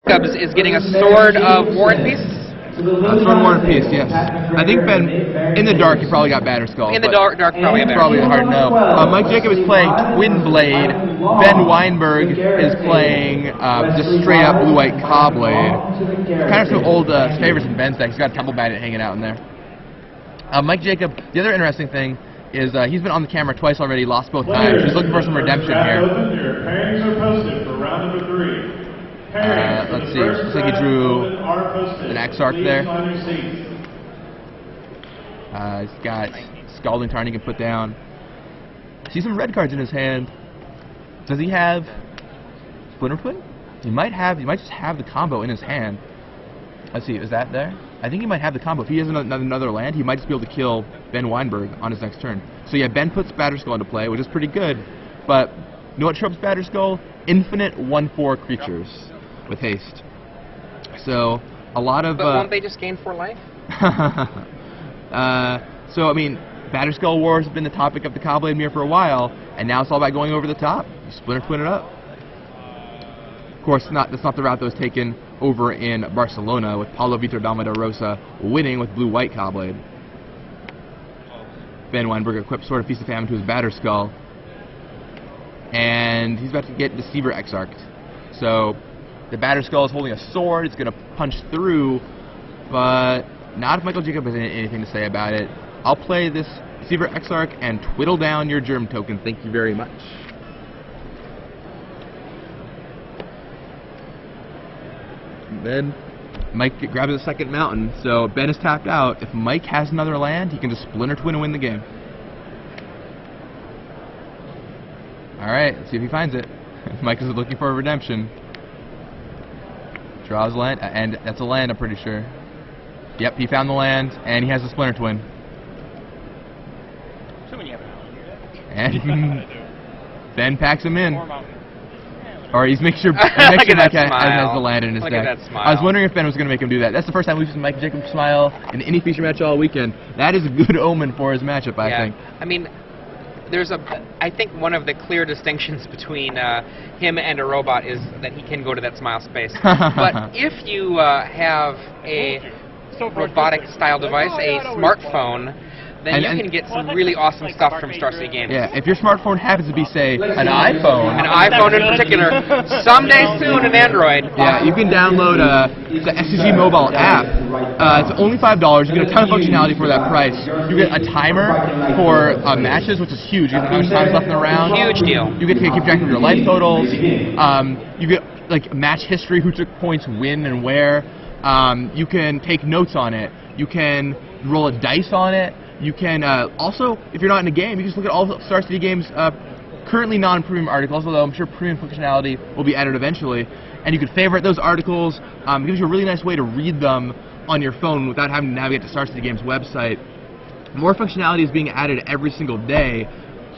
Cubs is getting a Sword of War and Peace. Sword of War and Peace, yes. I think Ben, in the dark, you probably got Batterskull. In the dark probably it's probably hard to know. Mike Jacob is playing Twin Blade. Ben Weinberg is playing just straight up blue-white Cobblade. Kind of some old favorites in Ben's deck. He's got a Temple Bandit hanging out in there. Mike Jacob, the other interesting thing is he's been on the camera twice already, lost both times. He's looking for some redemption here. Pairings are posted for round number 3. Let's see, looks like he drew an Exarch there. He's got Scalding Tarn he can put down. I see some red cards in his hand. Does he have Splinter Twin? He might just have the combo in his hand. Let's see, is that there? I think he might have the combo. If he has another land, he might just be able to kill Ben Weinberg on his next turn. So yeah, Ben puts Batterskull into play, which is pretty good. But you know what trumps Batterskull? Infinite 1/4 creatures with haste. So a lot of. But won't they just gain 4 life? So I mean, Batterskull Wars have been the topic of the Cobblade Mirror for a while, and now it's all about going over the top. You Splinter Twin it up. Of course, that's not the route that was taken over in Barcelona with Paulo Vitor Dama da Rosa winning with blue-white Cobblade. Ben Weinberg equipped Sword of Feast of Famine to his Batterskull, and he's about to get Deceiver Exarched. So the Batterskull is holding a sword. It's going to punch through, but not if Michael Jacob has anything to say about it. I'll play this Deceiver Exarch and twiddle down your Germ token. Thank you very much. Then Mike grabs a second mountain, so Ben is tapped out. If Mike has another land, he can just Splinter Twin and win the game. Alright, let's see if he finds it. Mike is looking for a redemption. Draws land, and that's a land, I'm pretty sure. Yep, he found the land, and he has a Splinter Twin. And Ben packs him in. Or he's making sure Mike has the land in his deck. I was wondering if Ben was going to make him do that. That's the first time we've seen Mike Jacob smile in any feature match all weekend. That is a good omen for his matchup, I think. I mean, I think one of the clear distinctions between him and a robot is that he can go to that smile space. But if you have a robotic-style device, a smartphone, then you can get some really awesome stuff from Star City Games. Yeah, if your smartphone happens to be, say, an iPhone. An iPhone in particular. Someday soon, an Android. Yeah, you can download the SCG mobile app. It's only $5. You get a ton of functionality for that price. You get a timer for matches, which is huge. You get how much time is left in the round. Huge deal. You get to keep track of your life totals. You get like match history, who took points when and where. You can take notes on it. You can roll a dice on it. You can also, if you're not in a game, you can just look at all the Star City Games currently non-premium articles, although I'm sure premium functionality will be added eventually. And you can favorite those articles. It gives you a really nice way to read them on your phone without having to navigate to Star City Games' website. More functionality is being added every single day.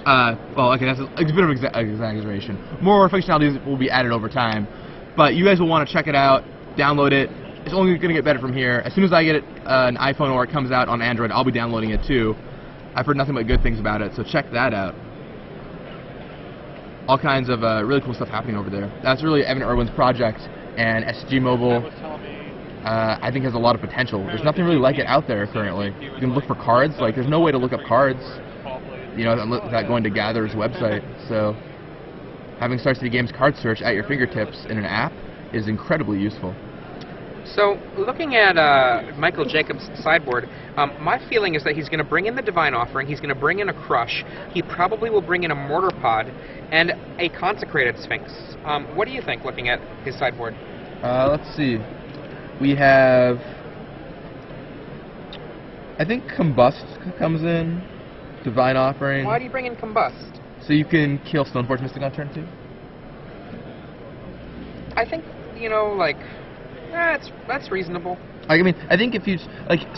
Well, okay, that's a bit of an exaggeration. More functionality will be added over time. But you guys will want to check it out, download it. It's only going to get better from here. As soon as I get an iPhone or it comes out on Android, I'll be downloading it too. I've heard nothing but good things about it, so check that out. All kinds of really cool stuff happening over there. That's really Evan Irwin's project, and SCG Mobile, I think, has a lot of potential. There's nothing really like it out there currently. You can look for cards. Like, there's no way to look up cards, you know, without going to Gather's website. So having Star City Games card search at your fingertips in an app is incredibly useful. So, looking at Michael Jacobs' sideboard, my feeling is that he's going to bring in the Divine Offering, he's going to bring in a Crush, he probably will bring in a Mortar Pod, and a Consecrated Sphinx. What do you think, looking at his sideboard? Let's see. We have, I think Combust comes in, Divine Offering. Why do you bring in Combust? So you can kill Stoneforge Mystic on turn 2? I think, you know, like, that's reasonable. I mean, I think if you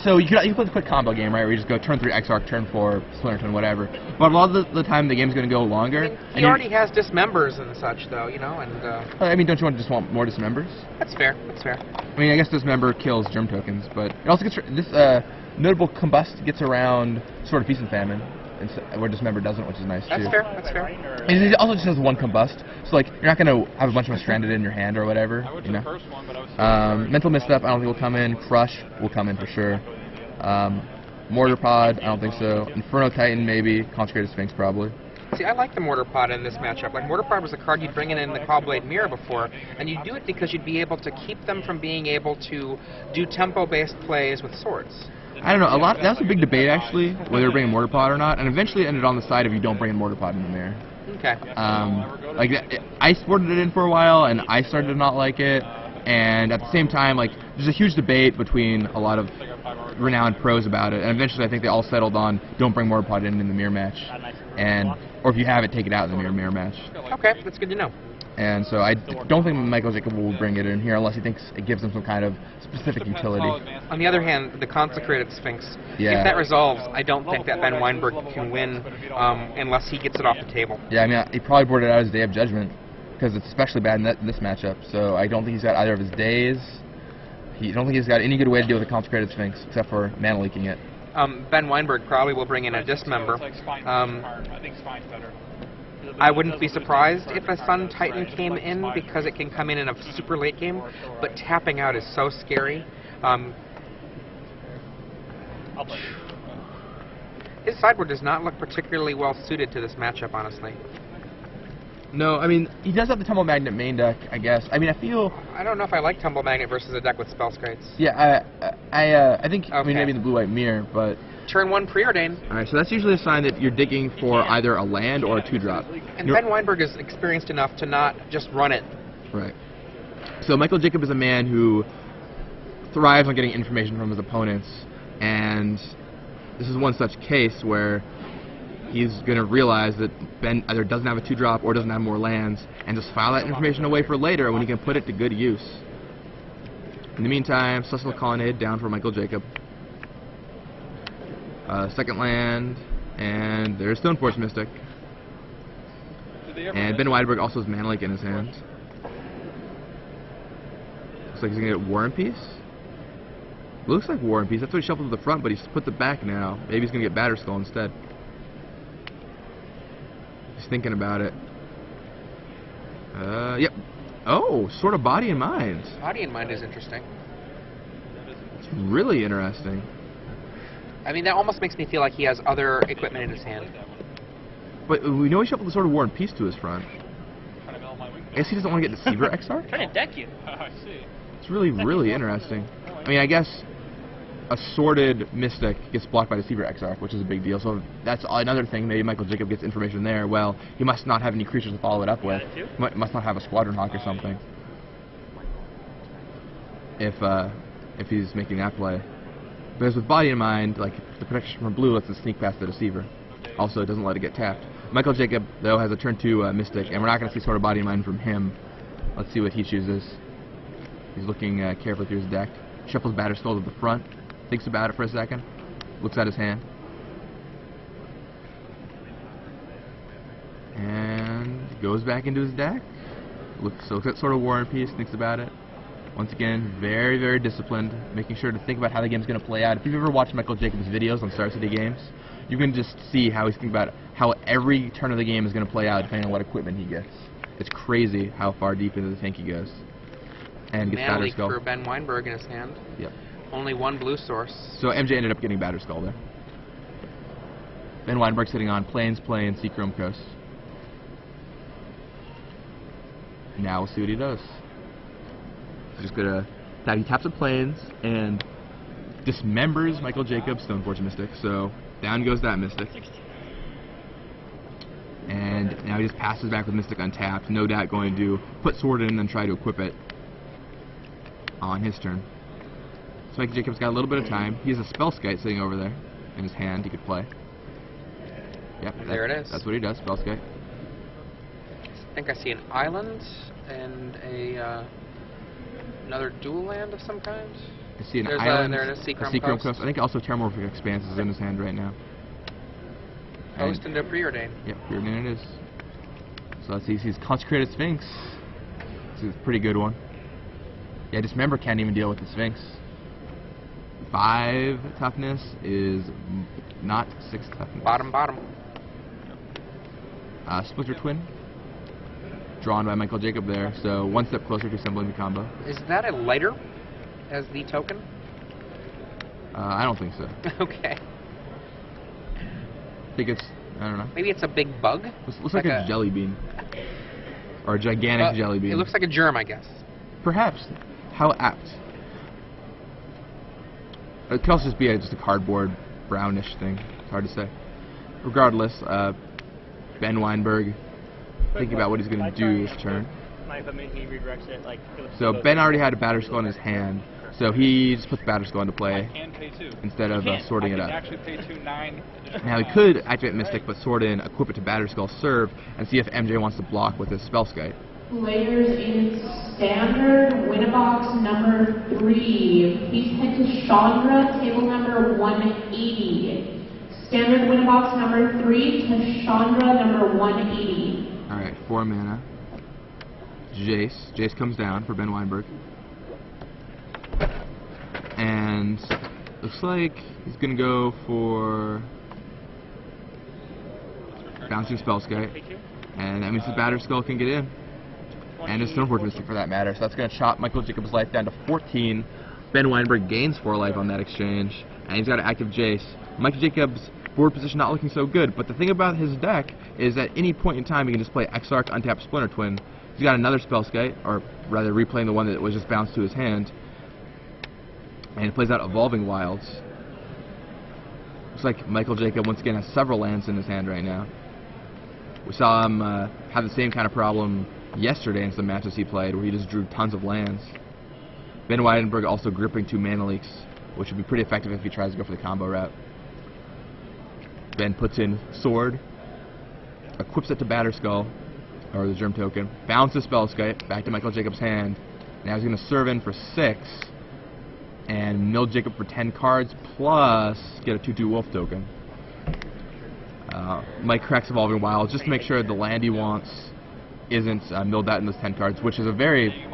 so you can play the quick combo game, right? Where you just go turn 3 Exarch, turn 4 Splinter Twin, whatever. But a lot of the time, the game's going to go longer. I mean, he already has Dismembers and such, though, you know. And I mean, don't you want more Dismembers? That's fair. That's fair. I mean, I guess Dismember kills Germ tokens, but it also gets this notable Combust gets around Sword of Feast and Famine where Dismember doesn't, which is nice too. That's fair. That's fair. And it also just has one combust, so like you're not gonna have a bunch of them stranded in your hand or whatever. You know. Mental Misstep I don't think will come in. Crush will come in for sure. Mortar Pod I don't think so. Inferno Titan maybe. Consecrated Sphinx probably. See, I like the Mortar Pod in this matchup. Like, Mortar Pod was a card you'd bring in the Callblade Mirror before, and you'd do it because you'd be able to keep them from being able to do tempo-based plays with swords. I don't know, that was a big debate actually, whether to bring a Mortar Pod or not, and eventually it ended on the side of you don't bring a Mortar Pod in the mirror. Okay. I supported it in for a while, and I started to not like it, and at the same time, like, there's a huge debate between a lot of renowned pros about it, and eventually I think they all settled on don't bring Mortar Pod in the mirror match, or if you have it, take it out in the mirror match. Okay, that's good to know. And so I don't think Michael Jacob will bring it in here unless he thinks it gives him some kind of specific utility. On the other hand, the Consecrated Sphinx, Yeah. if that resolves, I don't think that Ben Weinberg can win unless he gets it off the table. Yeah, I mean, he probably boarded out his Day of Judgment because it's especially bad in this matchup. So I don't think he's got either of his days. I don't think he's got any good way to deal with the Consecrated Sphinx except for mana leaking it. Ben Weinberg probably will bring in a Dismember. I wouldn't be surprised if a Sun Titan came in because it can come in a super late game, but tapping out is so scary. His sideboard does not look particularly well suited to this matchup, honestly. No, I mean, he does have the Tumble Magnet main deck, I guess. I mean, I don't know if I like Tumble Magnet versus a deck with Spell Skites. Yeah, I think, Okay. I mean, maybe in the Blue-White Mirror, but... Turn 1 Preordain. Alright, so that's usually a sign that you're digging for either a land or a 2-drop. And Ben Weinberg is experienced enough to not just run it. Right. So Michael Jacob is a man who thrives on getting information from his opponents, and this is one such case where he's going to realize that Ben either doesn't have a 2-drop or doesn't have more lands, and just file that information away for later when he can put it to good use. In the meantime, Celestial Colonnade down for Michael Jacob. Second land, and there's Stoneforge Mystic. And Ben Weinberg also has Mana Lake in his hand. Looks like he's going to get War and Peace. Looks like War and Peace. That's what he shuffled to the front, but he's put the back now. Maybe he's going to get Batterskull instead. He's thinking about it. Yep. Oh, sort of Body and Mind. Body and Mind is interesting. It's really interesting. I mean, that almost makes me feel like he has other equipment in his hand. But we know he shuffled the Sword of War and Peace to his front. I guess he doesn't want to get Deceiver Exarch? Trying to deck you. It's really, really interesting. I mean, I guess a sorted Mystic gets blocked by Deceiver Exarch, which is a big deal. So that's another thing. Maybe Michael Jacob gets information there. Well, he must not have any creatures to follow it up with. He must not have a Squadron Hawk or something. If he's making that play. Because with Body in Mind, like, the protection from blue lets it sneak past the Deceiver. Also, it doesn't let it get tapped. Michael Jacob, though, has a turn 2 Mystic, and we're not going to see sort of Body in Mind from him. Let's see what he chooses. He's looking carefully through his deck. Shuffles Batterskull to the front. Thinks about it for a second. Looks at his hand. And goes back into his deck. Looks at sort of War and Peace, thinks about it. Once again, very, very disciplined, making sure to think about how the game's going to play out. If you've ever watched Michael Jacobs' videos on Star City games, you can just see how he's thinking about how every turn of the game is going to play out depending on what equipment he gets. It's crazy how far deep into the tank he goes. And gets Mana Leak Batterskull. for Ben Weinberg in his hand. Yep. Only one blue source. So MJ ended up getting Batterskull there. Ben Weinberg sitting on Plains, Seachrome Coast. Now we'll see what he does. He's just gonna he taps the Plains and dismembers Michael Jacobs' Stoneforge Mystic. So down goes that Mystic. And now he just passes back with Mystic untapped, no doubt going to put Sword in and try to equip it on his turn. So Michael Jacobs got a little bit of time. He has a Spellskite sitting over there in his hand he could play. Yep, there it is. That's what he does, Spellskite. I think I see an island and another dual land of some kind. I see an There's island, there it is, a Seachrome Seachrome Coast. I think also Terramorphic Expanse is in his hand right now. Coast into Preordain. Yep, Preordain it is. So let's see, he's Consecrated Sphinx. This is a pretty good one. Yeah, Dismember can't even deal with the Sphinx. 5 toughness is not 6 toughness. Bottom. Splitter Twin. Drawn by Michael Jacob there, so one step closer to assembling the combo. Is that a lighter as the token? I don't think so. Okay. I think it's, I don't know. Maybe it's a big bug? Looks like a jelly bean. Or a gigantic jelly bean. It looks like a germ, I guess. Perhaps. How apt. It could also just be just a cardboard brownish thing. It's hard to say. Regardless, Ben Weinberg thinking about what he's going to do this turn. So Ben already had a batter skull in his hand, so he just put the batter skull into play instead of sorting it up. Now he could activate Mystic, but sort in, equip it to batter skull, serve, and see if MJ wants to block with his Spellskite. Players in standard Winnabox number 3. Please head to Chandra, table number 180. Standard Winnabox number 3 to Chandra number 180. Alright, 4 mana. Jace. Jace comes down for Ben Weinberg. And looks like he's going to go for Bouncing Spellskite. And that means the batter skull can get in. And his Stoneforge Mystic for that matter. So that's going to chop Michael Jacobs' life down to 14. Ben Weinberg gains 4 life on that exchange. And he's got an active Jace. Michael Jacobs' board position not looking so good. But the thing about his deck is at any point in time he can just play Exarch, untap Splinter Twin. He's got another Spellskite, or rather replaying the one that was just bounced to his hand. And he plays out Evolving Wilds. Looks like Michael Jacob once again has several lands in his hand right now. We saw him have the same kind of problem yesterday in some matches he played where he just drew tons of lands. Ben Weinberg also gripping 2 mana leaks, which would be pretty effective if he tries to go for the combo route. Ben puts in Sword, equips it to Batterskull, or the Germ token, bounces Spellskite back to Michael Jacobs' hand. Now he's going to serve in for 6 and mill Jacob for 10 cards plus get a 2/2 Wolf token. Mike cracks Evolving Wilds just to make sure the land he wants isn't milled out in those 10 cards, which is a very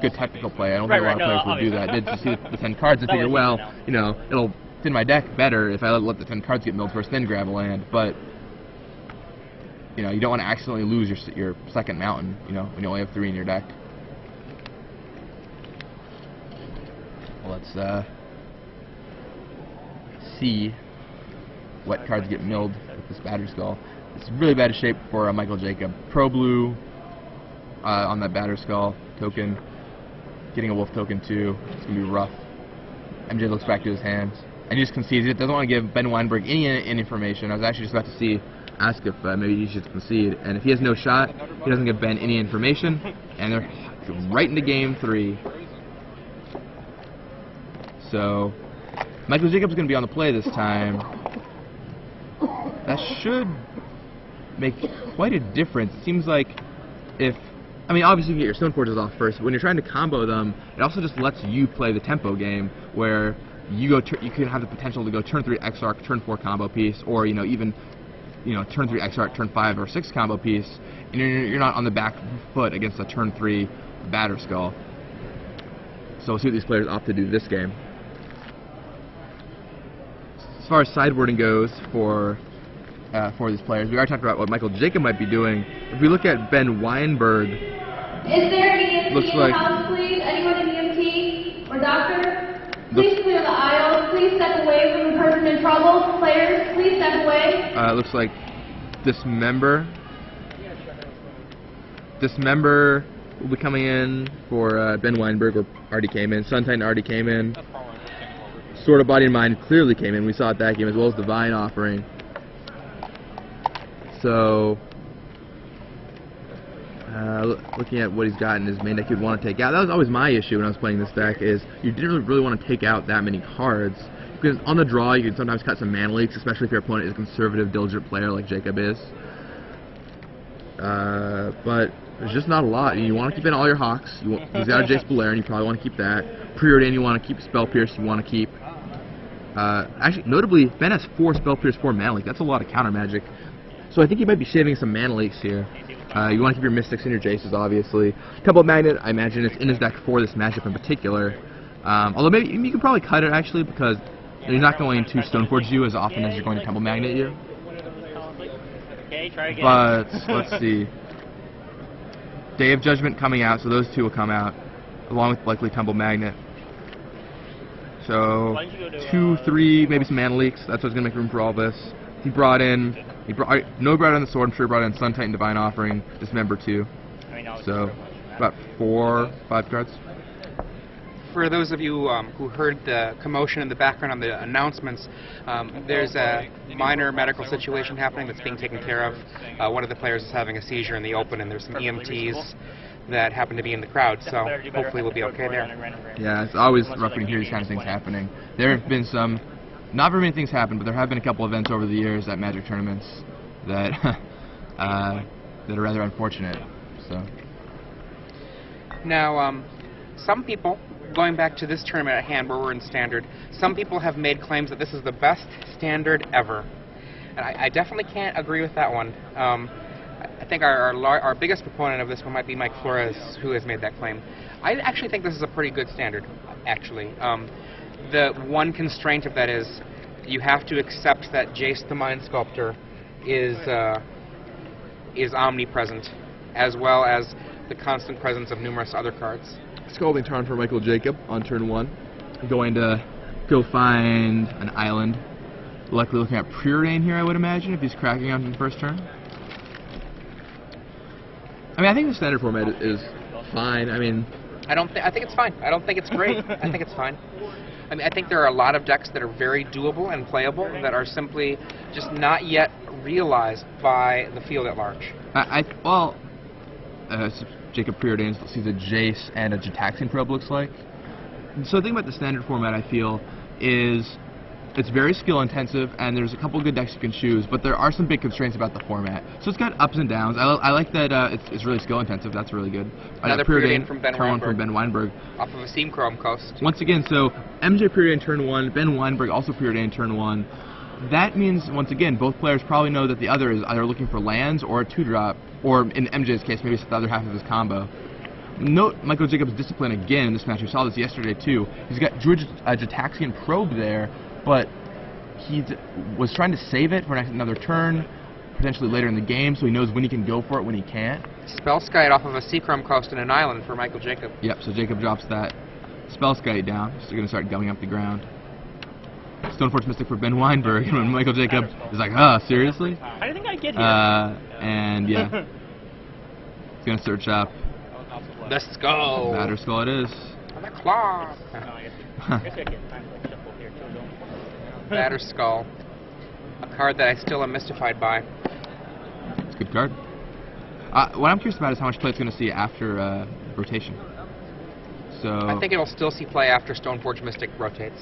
good technical play. I don't think a lot of players would do that. Did you see the 10 cards? I figure, well, it'll thin my deck better if I let the 10 cards get milled first, then grab a land. But you don't want to accidentally lose your second mountain. When you only have 3 in your deck. Well, let's see what cards get milled with this Batterskull. It's really bad shape for Michael Jacob. Pro Blue on that Batterskull token. Getting a Wolf token too. It's going to be rough. MJ looks back to his hands. And he just concedes it. Doesn't want to give Ben Weinberg any information. I was actually just about to ask if maybe he should concede. And if he has no shot, he doesn't give Ben any information. And they're right into game 3. So Michael Jacobs is going to be on the play this time. That should make quite a difference. It seems like obviously you can get your Stoneforges off first, but when you're trying to combo them, it also just lets you play the tempo game where you can have the potential to go turn 3 Exarch, turn 4 combo piece, or even turn 3 Exarch, turn 5 or 6 combo piece, and you're not on the back foot against a turn 3 Batterskull. So we'll see what these players opt to do this game. As far as sideboarding goes for these players, we already talked about what Michael Jacob might be doing. If we look at Ben Weinberg, is there an EMT looks in like the house, please? Anyone in EMT or doctor? Please clear the aisle. Please step away from the person in trouble. Players, please step away. Looks like this member will be coming in for Ben Weinberg, or already came in. Sun Titan already came in. Sword of Body and Mind clearly came in. We saw it that game, as well as Divine Offering. So, looking at what he's got in his main deck he'd want to take out. That was always my issue when I was playing this deck, is you didn't really want to take out that many cards. Because on the draw, you can sometimes cut some mana leaks, especially if your opponent is a conservative, diligent player like Jacob is. But there's just not a lot. You want to keep in all your Hawks. He's got a Jace Belair, and you probably want to keep that. Preordain, you want to keep. Spell Pierce, you want to keep. Actually, notably, Ben has 4 Spell Pierce, 4 mana leaks. That's a lot of counter magic. So I think he might be shaving some mana leaks here. You want to keep your Mystics and your Jaces, obviously. Temple Magnet, I imagine it's in his deck for this matchup in particular. Although maybe you could probably cut it actually, because you're not going to Stoneforge you as often as you're going to Temple Magnet you. But let's see. Day of Judgment coming out, so those two will come out, along with likely Temple Magnet. So 2, 3, maybe some mana leaks. That's what's gonna make room for all this. He brought in the sword. I'm sure he brought in Sun Titan Divine Offering, Dismember 2. So about 4, 5 cards. For those of you who heard the commotion in the background on the announcements, there's a minor medical situation happening that's being taken care of. One of the players is having a seizure in the open, and there's some EMTs that happen to be in the crowd, so hopefully we'll be okay there. Yeah, it's always rough when you hear these kind of things happening. There have been some, not very many things happen, but there have been a couple events over the years at Magic tournaments that that are rather unfortunate. So now, some people, going back to this tournament at hand where we're in Standard, some people have made claims that this is the best Standard ever. And I definitely can't agree with that one. I think our biggest proponent of this one might be Mike Flores, who has made that claim. I actually think this is a pretty good Standard, actually. The one constraint of that is you have to accept that Jace the Mind Sculptor is omnipresent, as well as the constant presence of numerous other cards. Scalding Tarn for Michael Jacob on turn 1. Going to go find an island. Likely looking at Preordain here, I would imagine, if he's cracking on the first turn. I mean, I think the Standard format is fine. I mean, I think it's fine. I don't think it's great. I think it's fine. I mean, I think there are a lot of decks that are very doable and playable that are simply just not yet realized by the field at large. Jacob Preordain sees a Jace and a Jataxian Probe, looks like. So the thing about the Standard format, I feel, is it's very skill intensive, and there's a couple good decks you can choose, but there are some big constraints about the format. So it's got ups and downs. I like that it's really skill intensive. That's really good. Another Preordain from Ben Weinberg. From Ben Weinberg. Off of a Steam Chrome Coast. Once again, so MJ Preordain turn 1, Ben Weinberg also Preordain turn 1. That means, once again, both players probably know that the other is either looking for lands or a 2-drop, or in MJ's case, maybe it's the other half of his combo. Note Michael Jacobs' discipline again in this match. We saw this yesterday too. He's got Druid Jataxian Probe there, but he was trying to save it for another turn, potentially later in the game, so he knows when he can go for it, when he can't. Spellskite off of a Seachrome Coast and an island for Michael Jacob. Yep, so Jacob drops that Spellskite down. So they're going to start gumming up the ground. Stoneforge Mystic for Ben Weinberg, and when Michael Jacob is like, seriously? How do you think I get here? And yeah, he's going to search up the skull. Batter Skull it is. The claw. Batter Skull. A card that I still am mystified by. It's a good card. What I'm curious about is how much play it's going to see after rotation. So I think it'll still see play after Stoneforge Mystic rotates.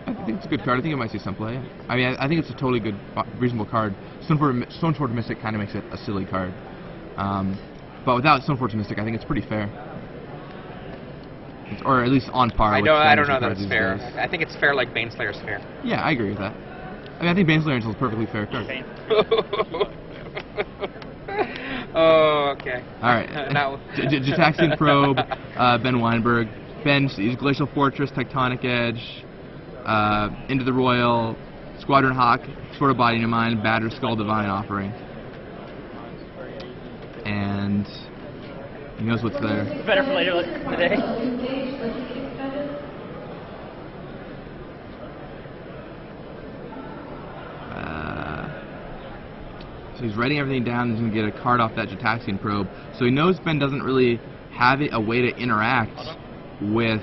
I think it's a good card. I think it might see some play. I mean, I think it's a totally good, reasonable card. Stoneforge Mystic kind of makes it a silly card. But without Stoneforge Mystic, I think it's pretty fair. Or at least on par. I don't know that it's fair. Days. I think it's fair like Baneslayer's fair. Yeah, I agree with that. I mean, I think Baneslayer is a perfectly fair card. Oh, okay. All right. Jataxian Probe, Ben Weinberg. Ben sees Glacial Fortress, Tectonic Edge, Into the Royal, Squadron Hawk, Sword of Body and Mind, Batter Skull, Divine Offering. And he knows what's there. Better for later today. So he's writing everything down. He's going to get a card off that Jataxian Probe. So he knows Ben doesn't really have a way to interact with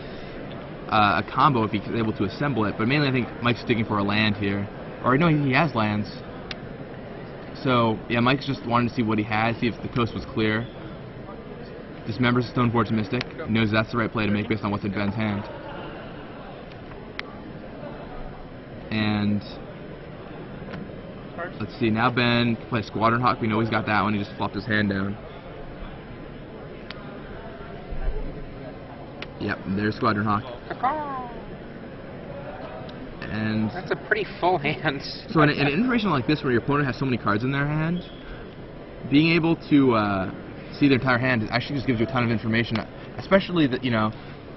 a combo if he's able to assemble it. But mainly I think Mike's sticking for a land here. Or no, he has lands. So yeah, Mike's just wanting to see what he has, see if the coast was clear. Dismembers Stoneforge Mystic. He knows that's the right play to make based on what's in Ben's hand. And let's see, now Ben can play Squadron Hawk. We know he's got that one. He just flopped his hand down. Yep, there's Squadron Hawk. And that's a pretty full hand. So in an information like this, where your opponent has so many cards in their hand, being able to see their entire hand actually just gives you a ton of information. Especially that, you know,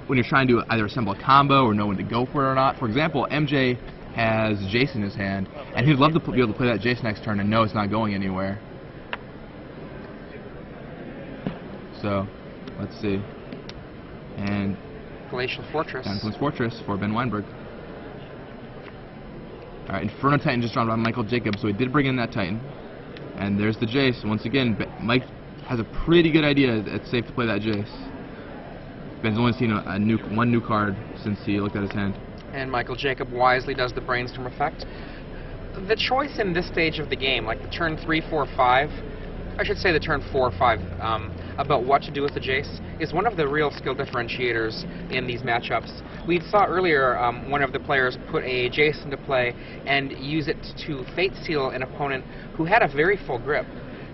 when you're trying to either assemble a combo or know when to go for it or not. For example, MJ has Jace in his hand, and he'd love to be able to play that Jace next turn and know it's not going anywhere. So, let's see. And Glacial Fortress. Glacial Fortress for Ben Weinberg. Alright, Inferno Titan just drawn by Michael Jacobs, so he did bring in that Titan. And there's the Jace. Once again, Mike has a pretty good idea it's safe to play that Jace. Ben's only seen one new card since he looked at his hand. And Michael Jacob wisely does the Brainstorm effect. The choice in this stage of the game, like the turn 3, 4, 5, I should say the turn 4, 5, about what to do with the Jace, is one of the real skill differentiators in these matchups. We saw earlier one of the players put a Jace into play and use it to Fate Seal an opponent who had a very full grip.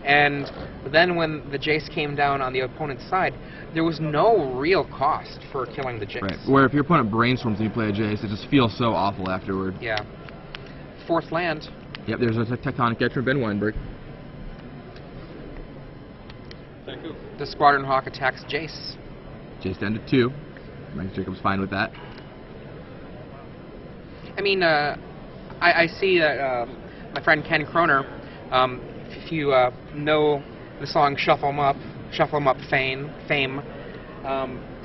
And then when the Jace came down on the opponent's side, there was no real cost for killing the Jace. Right. Where if your opponent brainstorms and you play a Jace, it just feels so awful afterward. Yeah. Fourth land. Yep, there's a Tectonic Edge from Ben Weinberg. The Squadron Hawk attacks Jace. Jace down to 2. Mike Jacobs fine with that. I mean, I see that my friend Ken Kroner, if you know the song Shuffle 'em Up Fame,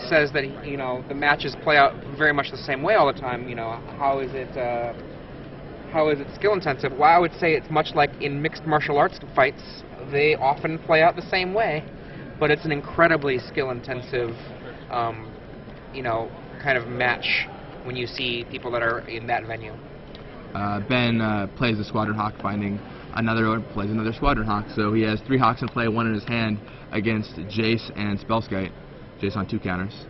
says that, you know, the matches play out very much the same way all the time. You know, how is it skill intensive? Well, I would say it's much like in mixed martial arts fights. They often play out the same way, but it's an incredibly skill intensive, you know, kind of match when you see people that are in that venue. Ben plays the Squadron Hawk, finding plays another Squadron Hawk, so he has 3 Hawks in play, 1 in his hand against Jace and Spellskite. Jace on 2 counters.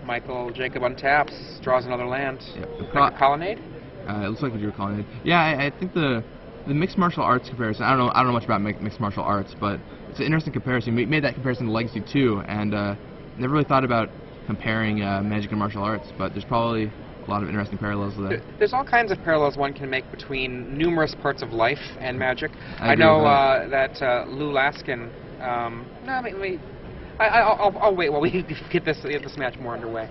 Michael Jacob untaps, draws another land. Yep. Like a Colonnade? It looks like what you were calling it. Yeah, I think the mixed martial arts comparison. I don't know much about mixed martial arts, but it's an interesting comparison. We made that comparison to Legacy 2, and never really thought about comparing Magic and martial arts, but there's probably a lot of interesting parallels to that. There's all kinds of parallels one can make between numerous parts of life and Magic. I know agree with that Lou Laskin. I'll wait while we get this match more underway.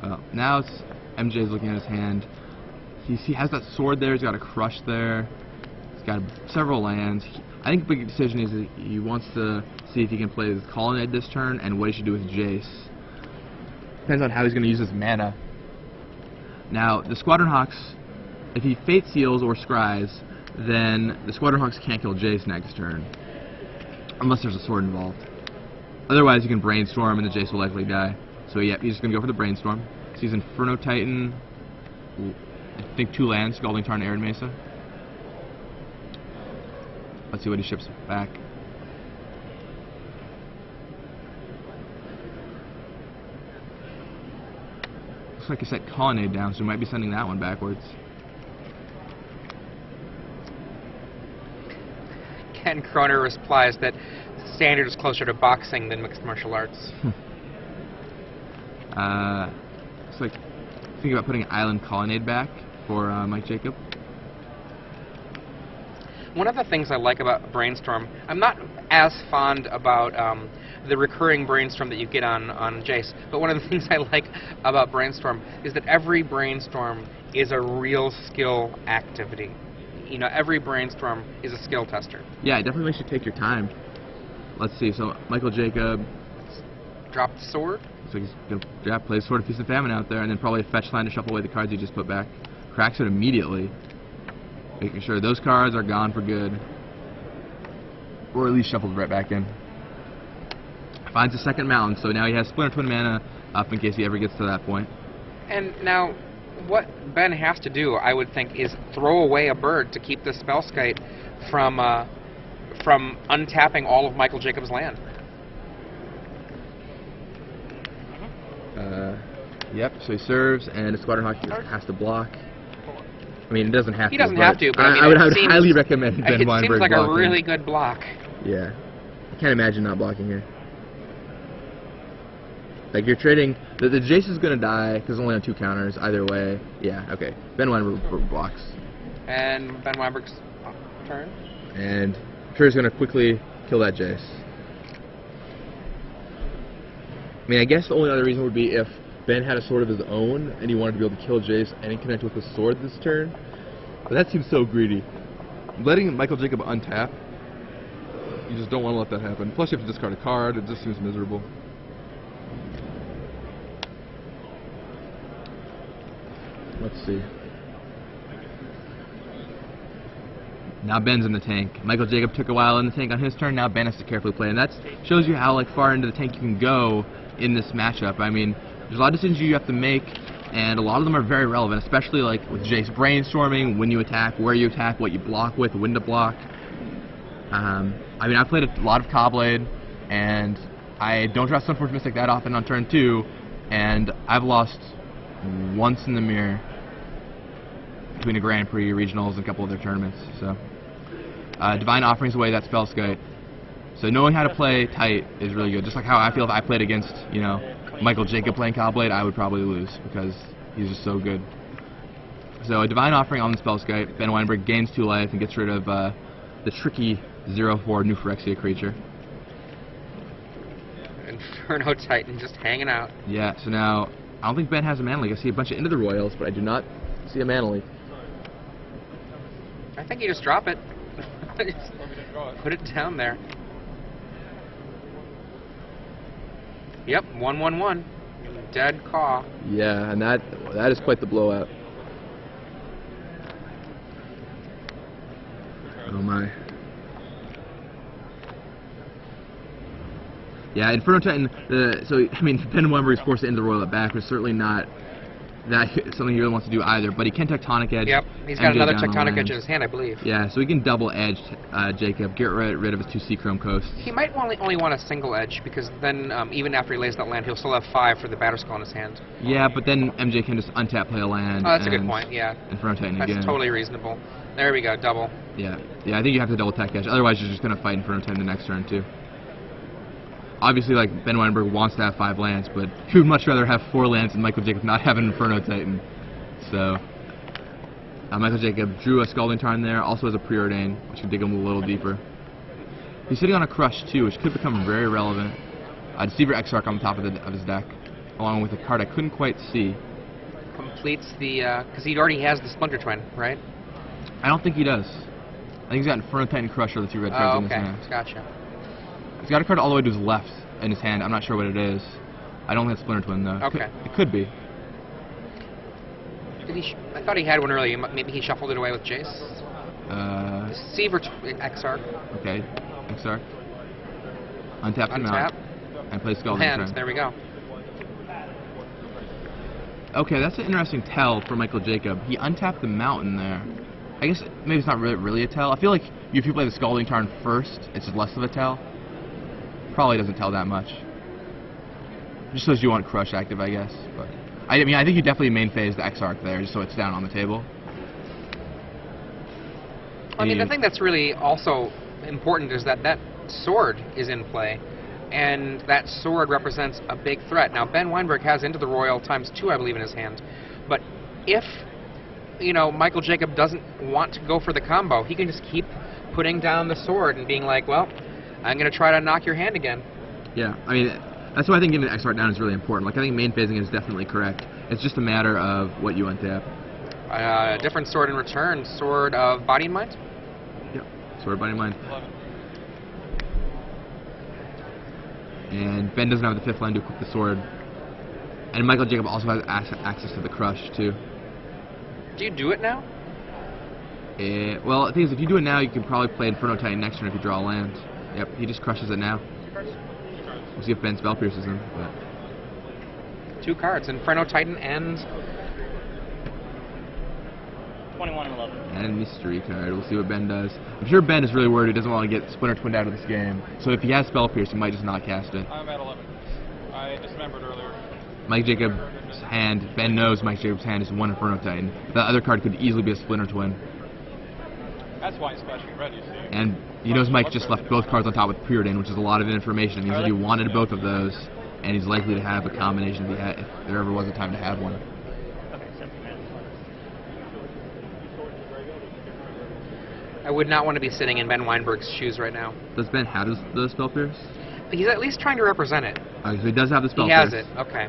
Well, now it's MJ's looking at his hand. He has that sword there. He's got a crush there. He's got several lands. I think the big decision is that he wants to see if he can play with Colonnade this turn and what he should do with Jace. Depends on how he's going to use his mana. Now, the Squadron Hawks, if he Fate Seals or Scries, then the Squadron Hawks can't kill Jace next turn, unless there's a sword involved. Otherwise, you can Brainstorm and the Jace will likely die. So yeah, he's just going to go for the Brainstorm. So he's Inferno Titan, I think 2 lands, Scalding Tarn, Arid Mesa. Let's see what he ships back. Looks like he set Colonnade down, so he might be sending that one backwards. Ken Kroner replies that Standard is closer to boxing than mixed martial arts. Looks like thinking about putting Island Colonnade back for Mike Jacob. One of the things I like about Brainstorm, I'm not as fond about the recurring Brainstorm that you get on Jace, but one of the things I like about Brainstorm is that every Brainstorm is a real skill activity. You know, every Brainstorm is a skill tester. Yeah, it definitely makes you take your time. Let's see, so Michael Jacob Dropped the sword. So he's going to play Sword of Feast and Famine out there, and then probably a fetch line to shuffle away the cards he just put back. Cracks it immediately, making sure those cards are gone for good, or at least shuffled right back in. Finds a second mountain, so now he has Splinter Twin mana up in case he ever gets to that point. And now, what Ben has to do, I would think, is throw away a bird to keep the Spellskite from untapping all of Michael Jacobs' land. Yep, so he serves, and the Squadron Hawk has to block. I mean, it doesn't have to. He doesn't have to, but I would highly recommend Ben Weinberg It seems like blocking. a really good block. Yeah. I can't imagine not blocking here. Like, you're trading... The Jace is going to die, because only on 2 counters, either way. Yeah, okay. Ben Weinberg blocks. And Ben Weinberg's turn. And I'm sure he's going to quickly kill that Jace. I mean, I guess the only other reason would be if Ben had a sword of his own and he wanted to be able to kill Jace and connect with a sword this turn. But that seems so greedy. Letting Michael Jacob untap, you just don't want to let that happen. Plus you have to discard a card, it just seems miserable. Let's see. Now Ben's in the tank. Michael Jacob took a while in the tank on his turn, now Ben has to carefully play. And that shows you how far into the tank you can go in this matchup. I mean, there's a lot of decisions you have to make, and a lot of them are very relevant, especially with Jace brainstorming, when you attack, where you attack, what you block with, when to block. I mean, I've played a lot of Cobblade, and I don't draw Sunforged Mystic that often on turn 2, and I've lost once in the mirror between a Grand Prix, regionals, and a couple other tournaments. So, Divine Offering's away that Spellskite. So knowing how to play tight is really good. Just like how I feel if I played against, Michael Jacob playing Cobblade, I would probably lose because he's just so good. So a Divine Offering on the Spellskite. Ben Weinberg gains 2 life and gets rid of the tricky 0/4 New Phyrexia creature. Inferno Titan just hanging out. Yeah, so now I don't think Ben has a Mana Leak. I see a bunch of Into the Royals, but I do not see a Mana Leak. I think you just drop it. Just put it down there. Yep, 1/1/1. Dead caw. Yeah, and that is quite the blowout. Oh my. Yeah, Inferno Titan, so, I mean, Ben Weinberg is forced to end the Royal at back, but certainly not something he really wants to do either, but he can Tectonic Edge. Yep, he's got MJ another down the Tectonic land. Edge in his hand, I believe. Yeah, so he can double edge Jacob, get rid of his 2 Seachrome Coasts. He might only want a single edge, because then, even after he lays that land, he'll still have 5 for the Batterskull in his hand. Yeah, but then MJ can just untap, play a land. Oh, that's a good point, yeah. Inferno Titan That's again. totally reasonable. There we go, double. Yeah, I think you have to double tech edge, otherwise you're just going to fight Inferno Titan the next turn, too. Obviously, Ben Weinberg wants to have 5 lands, but he would much rather have 4 lands than Michael Jacob not have an Inferno Titan. So, Michael Jacob drew a Scalding Tarn there, also has a Preordain, which can dig him a little deeper. He's sitting on a Crush, too, which could become very relevant. Deceiver Exarch on the top of his deck, along with a card I couldn't quite see. Completes the, because he already has the Splinter Twin, right? I don't think he does. I think he's got Inferno Titan Crusher, the 2 red cards in his hand. Gotcha. He's got a card all the way to his left in his hand. I'm not sure what it is. I don't think it's Splinter Twin, though. Okay. It could be. I thought he had one earlier. Maybe he shuffled it away with Jace. Deceiver Exarch. Okay, Exarch. Untap him out. And play Scalding Tarn. There we go. Okay, that's an interesting tell for Michael Jacob. He untapped the mountain there. I guess maybe it's not really a tell. I feel like if you play the Scalding Tarn first, it's just less of a tell. Probably doesn't tell that much. Just shows you want Crush active, I guess. But I mean, I think you definitely main phase the Exarch there, just so it's down on the table. I mean, the thing that's really also important is that sword is in play, and that sword represents a big threat. Now, Ben Weinberg has Into the Royal ×2, I believe, in his hand, but if Michael Jacob doesn't want to go for the combo, he can just keep putting down the sword and being like, well, I'm going to try to knock your hand again. Yeah, I mean, that's why I think getting the Exarch down is really important. I think main phasing is definitely correct. It's just a matter of what you untap. Different sword in return. Sword of Body and Mind? Yep, Sword of Body and Mind. And Ben doesn't have the 5th land to equip the sword. And Michael Jacob also has access to the Crush, too. Do you do it now? Well, the thing is, if you do it now, you can probably play Inferno Titan next turn if you draw a land. Yep, he just crushes it now. We'll see if Ben Spell Pierces him. But 2 cards, Inferno Titan and 21 and 11. And Mystery card. We'll see what Ben does. I'm sure Ben is really worried he doesn't want to get Splinter Twinned out of this game. So if he has Spell Pierce, he might just not cast it. I'm at 11. I dismembered earlier. Mike Jacob's hand, Ben knows Mike Jacob's hand is 1 Inferno Titan. The other card could easily be a Splinter Twin. That's why it's specially ready, see? And he knows Mike just left both cards on top with Preordain, which is a lot of information. It means that he wanted both of those, and he's likely to have a combination if there ever was a time to have one. Okay, 17 minutes. I would not want to be sitting in Ben Weinberg's shoes right now. Does Ben have the Spell Pierce? He's at least trying to represent it. So he does have the spell. He has pierce. it. Okay.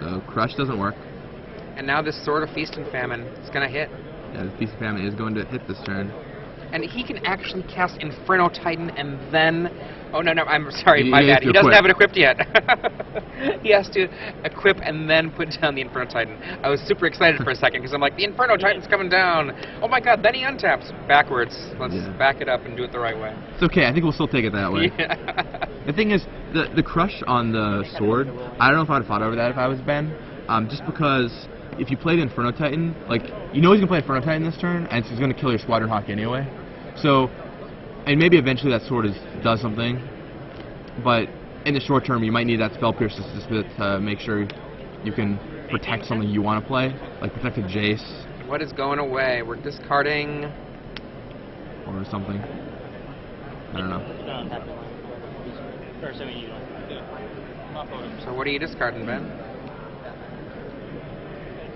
So Crush doesn't work. And now this Sword of Feast and Famine is going to hit. Yeah, the Feast of Famine is going to hit this turn. And he can actually cast Inferno Titan and then... Oh, no, I'm sorry, He my has bad. to He doesn't equip. have it equipped yet. He has to equip and then put down the Inferno Titan. I was super excited for a second because I'm like, the Inferno Titan's coming down. Oh my god, then he untaps. Backwards. Let's back it up and do it the right way. It's okay, I think we'll still take it that way. Yeah. The thing is, the Crush on the sword, I don't know if I'd have fought over that if I was Ben. Just because if you play the Inferno Titan, like, you know he's going to play Inferno Titan this turn, and he's going to kill your Squadron Hawk anyway. So, and maybe eventually that sword does something, but in the short term you might need that Spell Pierce just to make sure you can protect something you want to play, like protect a Jace. What is going away? We're discarding... Or something. I don't know. It's gonna untap the line. Or assuming you don't. Yeah. Not voting. So what are you discarding, Ben?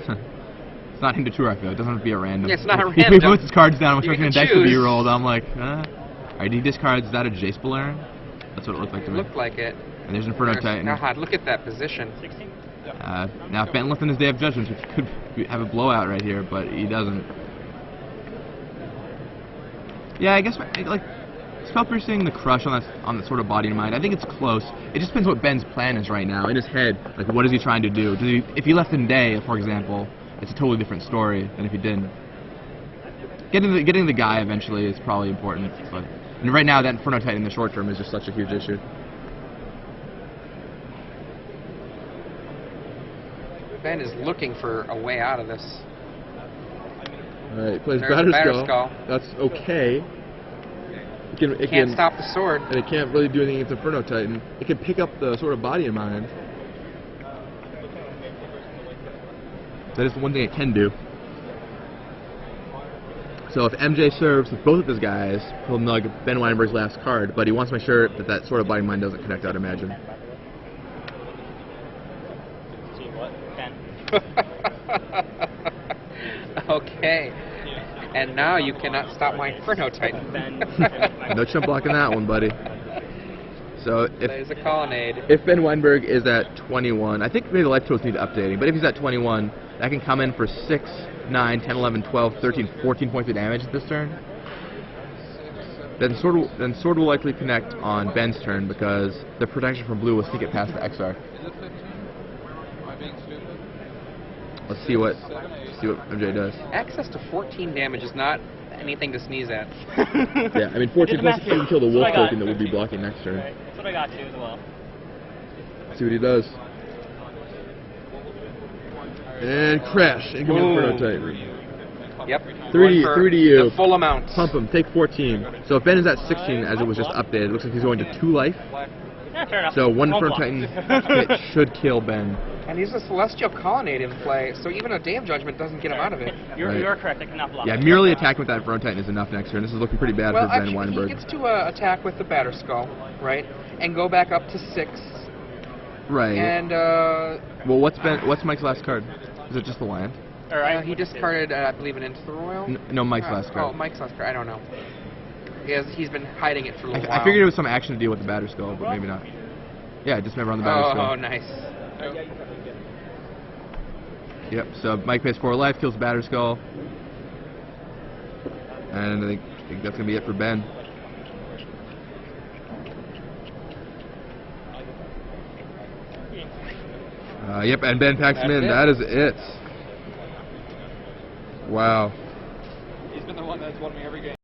It's not into Turok though, it doesn't have to be a random. Yeah, it's not a He random. puts his cards down, I'm You expecting a can deck to be choose. rolled, I'm like, Alright, he discards that a Jace Balerin? That's what it looked like to me. Looked like it. And there's Inferno Titan. God, look at that position. 16? Now if Ben left in his Day of Judgment, which could have a blowout right here, but he doesn't. Yeah, I guess like Spell Piercing, the Crush on the sort of Body and Mind, I think it's close. It just depends what Ben's plan is right now in his head. Like, what is he trying to do? If he left in Day, for example, it's a totally different story than if he didn't. Getting the guy eventually is probably important, but and right now that Inferno Titan in the short term is just such a huge issue. Ben is looking for a way out of this. Alright, plays There's a Batterskull. Batterskull. That's okay. It Can't stop the sword. And it can't really do anything against Inferno Titan. It can pick up the sort of Body and Mind. That is the one thing it can do. So if MJ serves with both of his guys, he'll nug Ben Weinberg's last card, but he wants to make sure that that sort of Body and Mind doesn't connect, I'd imagine. See what? 10. Okay. And now you cannot stop my Inferno Titan. Ben. No chump blocking that one, buddy. So There's a colonnade. if Ben Weinberg is at 21, I think maybe the life totals need updating, but if he's at 21, that can come in for 6, 9, 10, 11, 12, 13, 14 points of damage this turn. Then Sword will likely connect on Ben's turn because the protection from blue will sneak it past the Exarch. Is it 15? Am I being stupid? Let's see what MJ does. Access to 14 damage is not anything to sneeze at. Yeah, I mean 14 plus math doesn't kill the That's what wolf I got. token that would be blocking next turn. Right. That's what I got too as well. Let's see what he does. And crash. Incoming Inferno Titan. Yep. 3 Going for to you. The full amount. Pump him. Take 14. So if Ben is at 16, as it was just updated, it looks like he's going to 2 life. Yeah, fair enough. So one Won't Inferno block. Titan hit should kill Ben. And he's a Celestial Colonnade in play, so even a Day of Judgment doesn't get him out of it. You're, Right. you're correct. I cannot block. Yeah, it. merely attacking with that Inferno Titan is enough next turn. This is looking pretty bad Well, for Ben actually, Weinberg. he gets to attack with the Batterskull, right? And go back up to 6. Right. And Well, what's Mike's last card? Is it just the land? All right. he discarded, I believe, an Into the Royal. No, Mike's last Oh, card. Mike's last card. I don't know. He's been hiding it for a little while. I figured it was some action to deal with the Batterskull, but maybe not. Yeah, dismember on the Batterskull. Oh, nice. Yep, so Mike pays 4 life, kills Batterskull. And I think that's going to be it for Ben. Yep, and Ben packs him in. That is it. Wow. He's been the one that's won me every game.